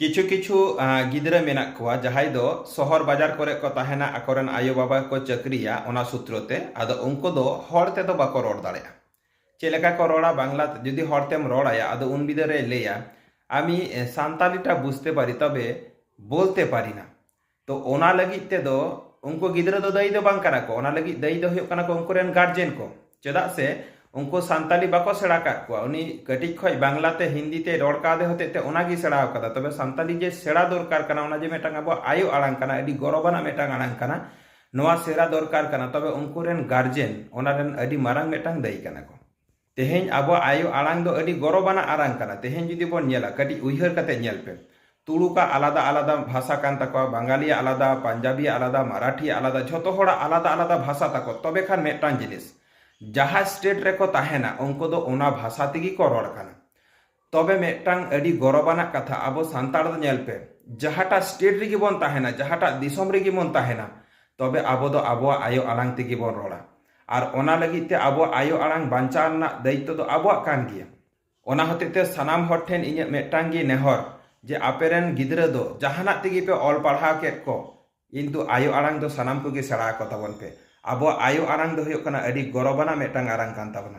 किछु किछु गिद्रा मेना कोआ जहाई दो शहर बाजार करे को ताहेना अकोरन आयो बाबा को चक्रिया ओना सूत्रते आदो उनको दो हड़ते दो बाको रोड दाड़ेया चेलेका को रोड़ा बांगला जुदी हड़तेम रोड़ाया आदो उन बिदरे लेया आमी सान्तालीटा बुझते पारी तबे बोलते पारी ना तो ओना लगित ते दो उनको गिद्रा दो दायी दो बांग कना को ओना लगित दायी दो हुयुग कना को उनको रेन गार्जियन को चेदा से उनको सान्ताली बाको सेड़ा काट को उनी कटिज खय बांगलाते हिंदीते रोड़ कादे होते ओनागी सेड़ा कदा तबे सान्ताली जे सेड़ा दरकार कना ओना जे मेटांग आबो आयो आड़ांग कना अडी गौरवाना मेटांग आड़ांग कना नोआ सेड़ा दरकार कना तबे उनको रेन गार्जियन ओना रेन अडी मारांग मेटांग दायी कना को तेहें आबो आयो आड़ांग दो अडी गौरवाना आड़ांग कना तेहें जुदी बोन नेला कटी उइहर कते नेल पे तुड़ुका आलादा आलादा भाषा कान तको बांगाली आलादा पंजाबी आलादा मराठी आलादा झोतो होड़ा आलादा आलादा भाषा तको तबे खान मेटांग जिनिस जहाँ स्टेट रेको ताहेना उनको दो ओना भाषा तेगी को रोड़ काना तबे मेटांग अडी गौरवाना कथा आबो सांताड़ दो नेल पे जहाटा स्टेट रेगी बोन ताहेना जहाटा दिसोम रेगी बोन ताहेना तबे आबो दो आबो आयो आड़ांग तेगी बोन रोड़ा और ओना लगित ते आबो आयो आड़ांग बांचाना दायित्व दो आबो कान गिया ओना होतेते सानाम हर ठेन इᱧ मेटांग गी नेहर जे आपेरेन गिद्रा दो जहाना तेगी पे ऑल पढ़ा केट को किन्तु आयो आड़ांग दो सानाम को गे सेड़ा को ताबन पे आबो आयो आड़ांग दो हुयुग कना अडी गौरवाना मेटांग आड़ांग कान ताबना।